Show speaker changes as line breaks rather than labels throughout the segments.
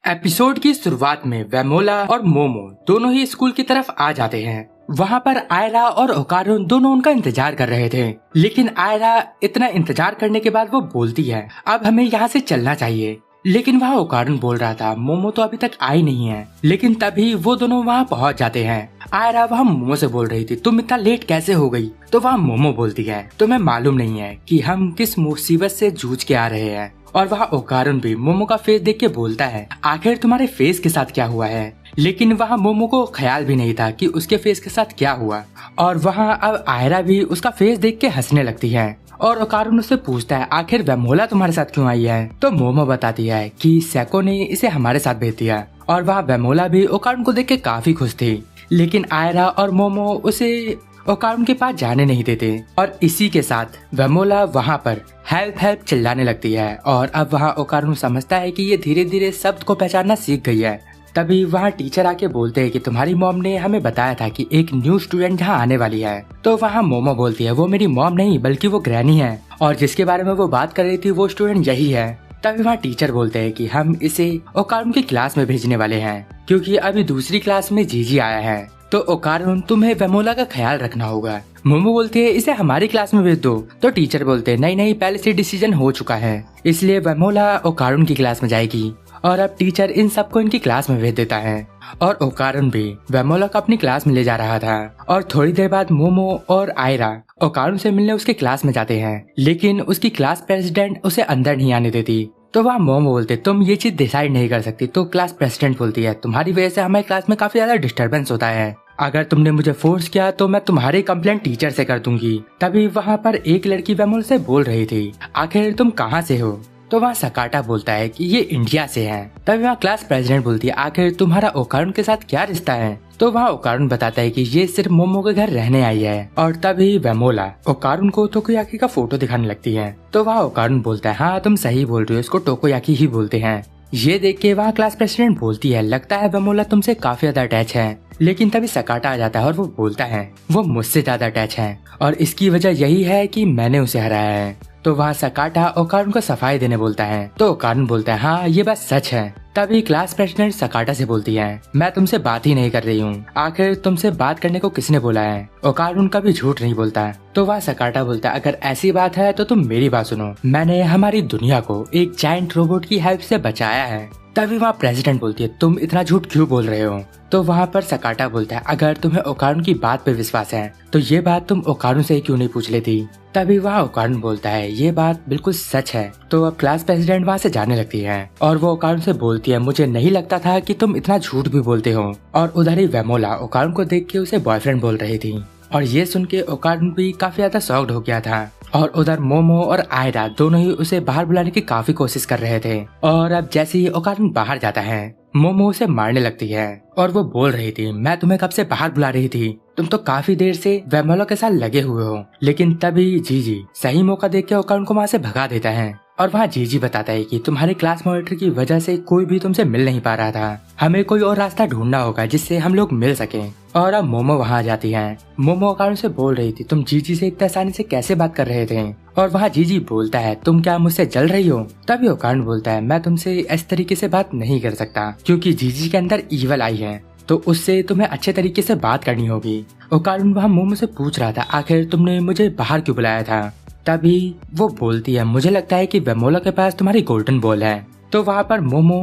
Episode की शुरुआत में वेमोला और मोमो दोनों ही स्कूल की तरफ आ जाते हैं। वहाँ पर आयरा और ओकारुन दोनों उनका इंतजार कर रहे थे, लेकिन आयरा इतना इंतजार करने के बाद वो बोलती है अब हमें यहाँ से चलना चाहिए। लेकिन वहाँ ओकारुन बोल रहा था मोमो तो अभी तक आई नहीं है। लेकिन तभी वो दोनों वहाँ पहुँच जाते हैं। आयरा वहाँ मोमो से बोल रही थी तुम इतना लेट कैसे हो गई, तो वहाँ मोमो बोलती है तुम्हें मालूम नहीं है कि हम किस मुसीबत से जूझ के आ रहे हैं। और वहाँ ओकारुन भी मोमो का फेस देख के बोलता है आखिर तुम्हारे फेस के साथ क्या हुआ है। लेकिन वहाँ मोमो को ख्याल भी नहीं था कि उसके फेस के साथ क्या हुआ। और वहाँ अब आयरा भी उसका फेस देख के हंसने लगती है और ओकारुन उससे पूछता है आखिर वेमोला तुम्हारे साथ क्यों आई है। तो मोमो बताती है कि सैको ने इसे हमारे साथ भेज दिया। और वहाँ वेमोला भी ओकारुन को देख के काफी खुश थी, लेकिन आयरा और मोमो उसे ओकारुन के पास जाने नहीं देते। और इसी के साथ वेमोला वहाँ पर हेल्प हेल्प चिल्लाने लगती है। और अब वहाँ ओकारुन समझता है कि ये धीरे धीरे शब्द को पहचानना सीख गई है। तभी वहाँ टीचर आके बोलते हैं कि तुम्हारी मॉम ने हमें बताया था कि एक न्यू स्टूडेंट यहाँ आने वाली है। तो वहाँ मोमो बोलती है वो मेरी मॉम नहीं बल्कि वो ग्रैनी है, और जिसके बारे में वो बात कर रही थी वो स्टूडेंट यही है। तभी वहाँ टीचर बोलते हैं कि हम इसे ओकारुन की क्लास में भेजने वाले हैं, क्योंकि अभी दूसरी क्लास में जीजी आया है। तो ओकारुन तुम्हें वेमोला का ख्याल रखना होगा। मोमो बोलती है इसे हमारी क्लास में भेज दो। तो टीचर बोलते हैं नहीं पहले से डिसीजन हो चुका है, इसलिए वेमोला ओकारुन की क्लास में जाएगी। और अब टीचर इन सबको इनकी क्लास में भेज देता है। और ओकारुन भी वेमोला को अपनी क्लास में ले जा रहा था। और थोड़ी देर बाद मोमो और आयरा ओकारुन से मिलने उसके क्लास में जाते हैं, लेकिन उसकी क्लास प्रेसिडेंट उसे अंदर नहीं आने देती। तो वहाँ मोमो बोलते तुम ये चीज डिसाइड नहीं कर सकती। तो क्लास प्रेसिडेंट बोलती है तुम्हारी वजह से हमारी क्लास में काफी ज्यादा डिस्टरबेंस होता है, अगर तुमने मुझे फोर्स किया तो मैं तुम्हारी कंप्लेंट टीचर से कर दूंगी। तभी वहाँ पर एक लड़की वेमोला से बोल रही थी आखिर तुम कहाँ से हो। तो वहाँ सकाटा बोलता है कि ये इंडिया से है। तभी वहाँ क्लास प्रेसिडेंट बोलती है आखिर तुम्हारा ओकारुन के साथ क्या रिश्ता है। तो वहाँ ओकारुन बताता है कि ये सिर्फ मोमो के घर रहने आई है। और तभी वेमोला ओकारुन को टोकोयाकी का फोटो दिखाने लगती है। तो वहाँ ओकारुन बोलता है हाँ तुम सही बोल रही हो, इसको टोकोयाकी ही बोलते हैं। ये देख के वहाँ क्लास प्रेसिडेंट बोलती है लगता है वेमोला तुमसे काफी ज्यादा अटैच है। लेकिन तभी सकाटा आ जाता है और वो बोलता है वो मुझसे ज्यादा अटैच है, और इसकी वजह यही है कि मैंने उसे हराया है। तो वहाँ सकाटा ओकारुन को सफाई देने बोलता है। तो ओकारुन बोलता है हाँ ये बात सच है। तभी क्लास प्रेसिडेंट सकाटा से बोलती है मैं तुमसे बात ही नहीं कर रही हूँ, आखिर तुमसे बात करने को किसने बोला है। ओकारुन कभी झूठ नहीं बोलता। तो वहाँ सकाटा बोलता है अगर ऐसी बात है तो तुम मेरी बात सुनो, मैंने हमारी दुनिया को एक जायंट रोबोट की हेल्प से बचाया है। तभी वहाँ प्रेसिडेंट बोलती है तुम इतना झूठ क्यों बोल रहे हो। तो वहाँ पर सकाटा बोलता है अगर तुम्हें ओकारुन की बात पे विश्वास है तो ये बात तुम ओकारुन से ही क्यों नहीं पूछ लेती। तभी वहाँ ओकारुन बोलता है ये बात बिल्कुल सच है। तो अब क्लास प्रेसिडेंट वहाँ से जाने लगती है और वो ओकारुन से बोलती है मुझे नहीं लगता था कि तुम इतना झूठ भी बोलते हो। और उधर ही वेमोला ओकारुन को देख के उसे बॉयफ्रेंड बोल रही थी, और ये सुन के ओकारुन भी काफी ज्यादा शॉक्ड हो गया था। और उधर मोमो और आयरा दोनों ही उसे बाहर बुलाने की काफी कोशिश कर रहे थे। और अब जैसे ही ओकारुन बाहर जाता है मोमो उसे मारने लगती है और वो बोल रही थी मैं तुम्हें कब से बाहर बुला रही थी, तुम तो काफी देर से वेमोला के साथ लगे हुए हो। लेकिन तभी जीजी सही मौका देख के ओकारुन को वहाँ से भगा देता है। और वहाँ जीजी बताता है कि तुम्हारे क्लास मॉनिटर की वजह से कोई भी तुमसे मिल नहीं पा रहा था, हमें कोई और रास्ता ढूंढना होगा जिससे हम लोग मिल सकें। और अब मोमो वहाँ आ जाती है। मोमो ओकारुन से बोल रही थी तुम जीजी से इतनी आसानी से कैसे बात कर रहे थे। और वहाँ जीजी बोलता है तुम क्या मुझसे जल रही हो। तभी ओकारुन बोलता है मैं तुमसे इस तरीके से बात नहीं कर सकता, क्योंकि जीजी के अंदर ईवल आई है, तो उससे तुम्हें अच्छे तरीके से बात करनी होगी। ओकारुन वहाँ मोमो से पूछ रहा था आखिर तुमने मुझे बाहर क्यों बुलाया था। तभी वो बोलती है मुझे लगता है कि वेमोला के पास तुम्हारी गोल्डन बॉल है। तो वहाँ पर मोमो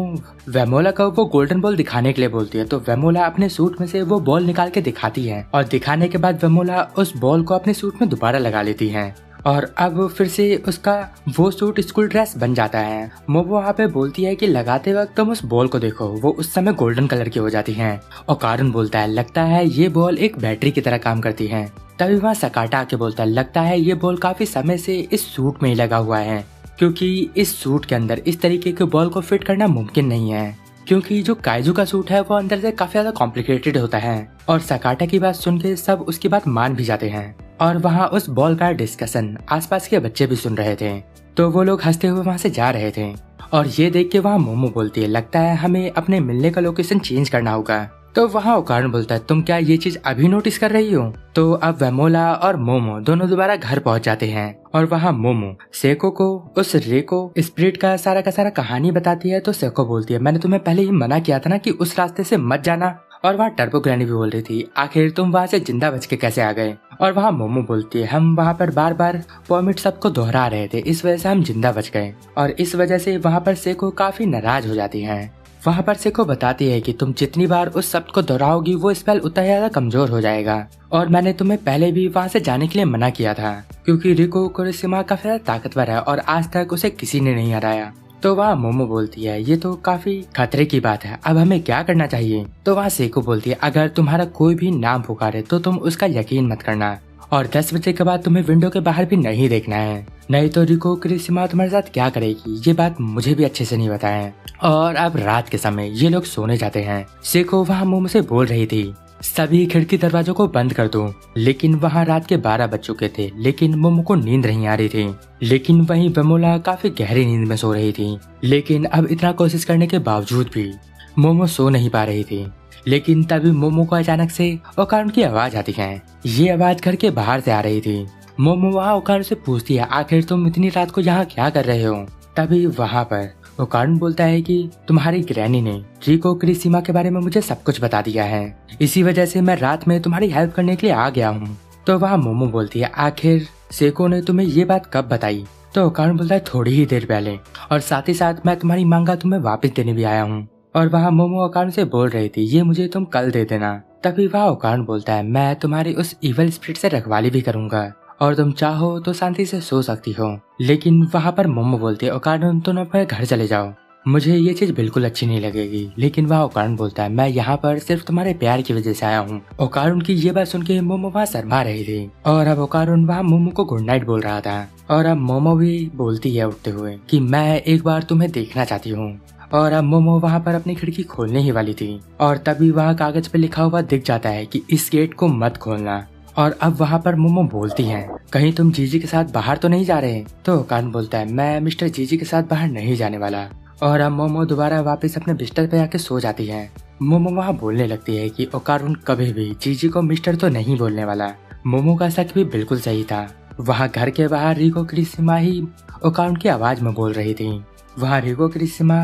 वेमोला को वो गोल्डन बॉल दिखाने के लिए बोलती है। तो वेमोला अपने सूट में से वो बॉल निकाल के दिखाती है, और दिखाने के बाद वेमोला उस बॉल को अपने सूट में दोबारा लगा लेती है। और अब फिर से उसका वो सूट स्कूल ड्रेस बन जाता है। मोमो वहाँ पे बोलती है कि लगाते वक्त तुम उस बॉल को देखो, वो उस समय गोल्डन कलर की हो जाती है। और कारण बोलता है लगता है ये बॉल एक बैटरी की तरह काम करती है। तभी वहाँ सकाटा आके बोलता है लगता है ये बॉल काफी समय से इस सूट में ही लगा हुआ है, क्योंकि इस सूट के अंदर इस तरीके के बॉल को फिट करना मुमकिन नहीं है, क्योंकि जो काइजू का सूट है वो अंदर से काफी ज्यादा कॉम्प्लिकेटेड होता है। और सकाटा की बात सुन के सब उसकी बात मान भी जाते हैं। और वहाँ उस बॉल का डिस्कशन आसपास के बच्चे भी सुन रहे थे, तो वो लोग हंसते हुए वहाँ से जा रहे थे। और ये देख के वहाँ मोमो बोलती है लगता है हमें अपने मिलने का लोकेशन चेंज करना होगा, तो वहाँ ओकारुन बोलता है तुम क्या ये चीज अभी नोटिस कर रही हो। तो अब वेमोला और मोमो दोनों दोबारा घर पहुंच जाते हैं और वहाँ मोमो सेको को उस रेको स्पिरिट का सारा कहानी बताती है। तो सेको बोलती है मैंने तुम्हें पहले ही मना किया था ना कि उस रास्ते से मत जाना। और वहाँ टर्बो ग्रैनी भी बोल रही थी आखिर तुम वहाँ से जिंदा बच के कैसे आ गए। और वहाँ मोमो बोलती है हम वहाँ पर बार बार वॉमिट सबको दोहरा रहे थे, इस वजह से हम जिंदा बच गए। और इस वजह से वहाँ पर सेको काफी नाराज हो जाती है। वहाँ पर सेको बताती है कि तुम जितनी बार उस शब्द को दोहराओगी वो स्पेल उतना ज्यादा कमजोर हो जाएगा। और मैंने तुम्हें पहले भी वहाँ से जाने के लिए मना किया था क्योंकि रिको कुरोशिमा काफी ज्यादा ताकतवर है और आज तक उसे किसी ने नहीं हराया। तो वहाँ मोमो बोलती है ये तो काफी खतरे की बात है, अब हमें क्या करना चाहिए। तो वहाँ सेको बोलती है अगर तुम्हारा कोई भी नाम पुकारे तो तुम उसका यकीन मत करना और 10 बजे के बाद तुम्हें विंडो के बाहर भी नहीं देखना है, नहीं तो रिको कुरोशिमा तुम्हारे साथ क्या करेगी ये बात मुझे भी अच्छे से नहीं पता है। और अब रात के समय ये लोग सोने जाते हैं। सेको वहाँ मोमो से बोल रही थी सभी खिड़की दरवाजों को बंद कर दो, लेकिन वहाँ रात के 12 बज चुके थे लेकिन मोमो को नींद नहीं आ रही थी। लेकिन वहीं वेमोला काफी गहरी नींद में सो रही थी। लेकिन अब इतना कोशिश करने के बावजूद भी मोमो सो नहीं पा रही थी। लेकिन तभी मोमो को अचानक से ओकारुन की आवाज आती है। ये आवाज घर के बाहर से आ रही थी। मोमो वहाँ ओकारुन से पूछती है आखिर तुम इतनी रात को यहाँ क्या कर रहे हो। तभी वहाँ पर ओकारुन बोलता है कि तुम्हारी ग्रैनी ने रिको कुरोशिमा के बारे में मुझे सब कुछ बता दिया है, इसी वजह से मैं रात में तुम्हारी हेल्प करने के लिए आ गया हूँ। तो वहाँ मोमो बोलती है आखिर सेको ने तुम्हें ये बात कब बताई। तो ओकारुन बोलता है थोड़ी ही देर पहले, और साथ ही साथ मैं तुम्हारी मांगा तुम्हें वापस देने भी आया हूँ। और वहाँ मोमो ओकारुन से बोल रही थी ये मुझे तुम कल दे देना। तभी वहाँ ओकारुन बोलता है मैं तुम्हारी उस इवल स्पिरिट से रखवाली भी करूंगा और तुम चाहो तो शांति से सो सकती हो। लेकिन वहाँ पर मोमो बोलती है ओकारुन तुम अपने घर चले जाओ, मुझे ये चीज बिल्कुल अच्छी नहीं लगेगी। लेकिन वहाँ ओकारुन बोलता है मैं यहाँ पर सिर्फ तुम्हारे प्यार की वजह से आया हूँ। ओकारुन की ये बात सुन के मोमो वहाँ शर्मा रही थी और अब ओकारुन वहाँ मोमो को गुड नाइट बोल रहा था। और अब मोमो भी बोलती है उठते हुए कि मैं एक बार तुम्हें देखना चाहती हूँ। और अब मोमो वहाँ पर अपनी खिड़की खोलने ही वाली थी और तभी वहाँ कागज पे लिखा हुआ दिख जाता है कि इस गेट को मत खोलना। और अब वहाँ पर मोमो बोलती है कहीं तुम जीजी के साथ बाहर तो नहीं जा रहे। तो ओकारुन बोलता है मैं मिस्टर जीजी के साथ बाहर नहीं जाने वाला। और अब मोमो दोबारा वापस अपने बिस्तर पे आके सो जाती है। मोमो वहाँ बोलने लगती है कि ओकारुन कभी भी जीजी को मिस्टर तो नहीं बोलने वाला। मोमो का शक भी बिल्कुल सही था। वहाँ घर के बाहर रिको कुरोशिमा ही ओकारुन की आवाज में बोल रही थी। वहाँ रिको कुरोशिमा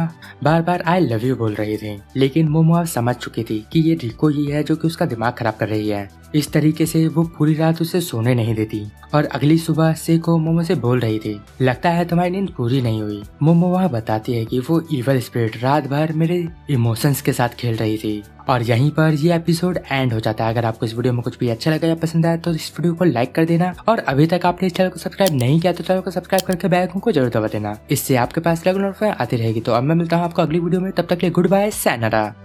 बार बार आई लव यू बोल रही थी। लेकिन मोमो अब समझ चुकी थी कि ये रिको ही है जो कि उसका दिमाग खराब कर रही है। इस तरीके से वो पूरी रात उसे सोने नहीं देती। और अगली सुबह सेको मोमो से बोल रही थी लगता है तुम्हारी नींद पूरी नहीं हुई। मोमो वहाँ बताती है कि वो इवल स्पिरिट रात भर मेरे इमोशंस के साथ खेल रही थी। और यहीं पर ये एपिसोड एंड हो जाता है। अगर आपको इस वीडियो में कुछ भी अच्छा लगा या पसंद आया तो इस वीडियो को लाइक कर देना। और अभी तक आपने इस चैनल को सब्सक्राइब नहीं किया तो चैनल को सब्सक्राइब करके बेल आइकन को जरूर दबा देना, इससे आपके पास रेगुलर नोटिफिकेशन आती रहेगी। तो अब मैं मिलता हूँ आपको अगली वीडियो में, तब तक के लिए गुड बाय, sayonara।